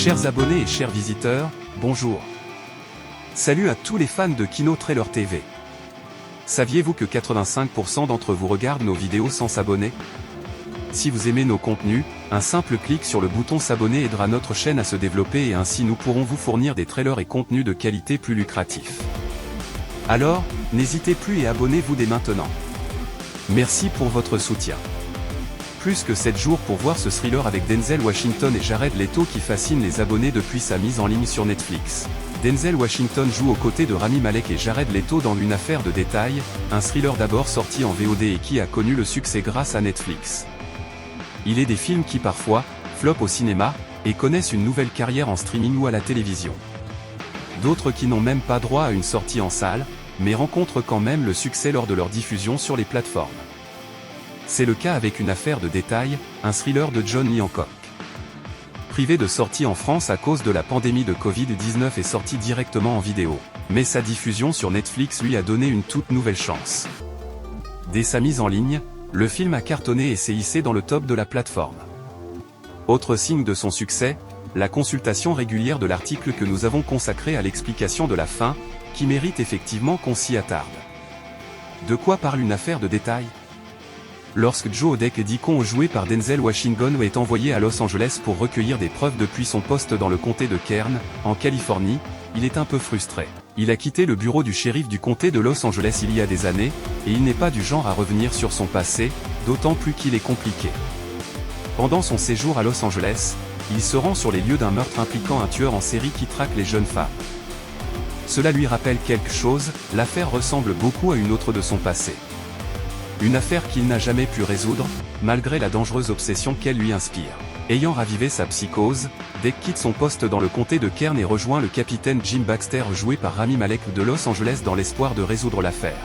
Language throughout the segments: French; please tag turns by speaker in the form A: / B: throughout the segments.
A: Chers abonnés et chers visiteurs, bonjour. Salut à tous les fans de Kino Trailer TV. Saviez-vous que 85% d'entre vous regardent nos vidéos sans s'abonner? Si vous aimez nos contenus, un simple clic sur le bouton s'abonner aidera notre chaîne à se développer et ainsi nous pourrons vous fournir des trailers et contenus de qualité plus lucratifs. Alors, n'hésitez plus et abonnez-vous dès maintenant. Merci pour votre soutien. Plus que 7 jours pour voir ce thriller avec Denzel Washington et Jared Leto qui fascine les abonnés depuis sa mise en ligne sur Netflix. Denzel Washington joue aux côtés de Rami Malek et Jared Leto dans Une affaire de détail, un thriller d'abord sorti en VOD et qui a connu le succès grâce à Netflix. Il est des films qui parfois, flopent au cinéma, et connaissent une nouvelle carrière en streaming ou à la télévision. D'autres qui n'ont même pas droit à une sortie en salle, mais rencontrent quand même le succès lors de leur diffusion sur les plateformes. C'est le cas avec Une affaire de détail, un thriller de John Lee Hancock. Privé de sortie en France à cause de la pandémie de Covid-19 est sorti directement en vidéo, mais sa diffusion sur Netflix lui a donné une toute nouvelle chance. Dès sa mise en ligne, le film a cartonné et s'est hissé dans le top de la plateforme. Autre signe de son succès, la consultation régulière de l'article que nous avons consacré à l'explication de la fin, qui mérite effectivement qu'on s'y attarde. De quoi parle Une affaire de détail? Lorsque Joe Deacon, joué par Denzel Washington, est envoyé à Los Angeles pour recueillir des preuves depuis son poste dans le comté de Kern, en Californie, il est un peu frustré. Il a quitté le bureau du shérif du comté de Los Angeles il y a des années, et il n'est pas du genre à revenir sur son passé, d'autant plus qu'il est compliqué. Pendant son séjour à Los Angeles, il se rend sur les lieux d'un meurtre impliquant un tueur en série qui traque les jeunes femmes. Cela lui rappelle quelque chose, l'affaire ressemble beaucoup à une autre de son passé. Une affaire qu'il n'a jamais pu résoudre, malgré la dangereuse obsession qu'elle lui inspire. Ayant ravivé sa psychose, Deck quitte son poste dans le comté de Kern et rejoint le capitaine Jim Baxter joué par Rami Malek de Los Angeles dans l'espoir de résoudre l'affaire.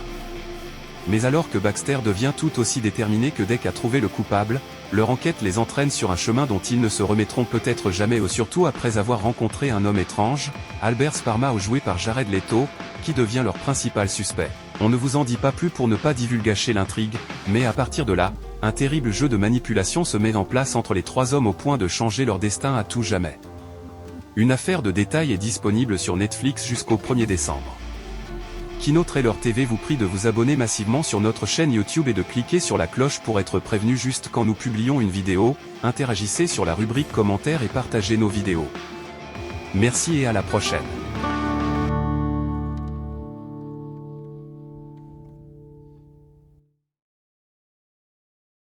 A: Mais alors que Baxter devient tout aussi déterminé que Deck à trouver le coupable, leur enquête les entraîne sur un chemin dont ils ne se remettront peut-être jamais surtout après avoir rencontré un homme étrange, Albert Sparma joué par Jared Leto, qui devient leur principal suspect. On ne vous en dit pas plus pour ne pas divulgacher l'intrigue, mais à partir de là, un terrible jeu de manipulation se met en place entre les trois hommes au point de changer leur destin à tout jamais. Une affaire de détail est disponible sur Netflix jusqu'au 1er décembre. Kino Trailer TV vous prie de vous abonner massivement sur notre chaîne YouTube et de cliquer sur la cloche pour être prévenu juste quand nous publions une vidéo, interagissez sur la rubrique commentaires et partagez nos vidéos. Merci et à la prochaine.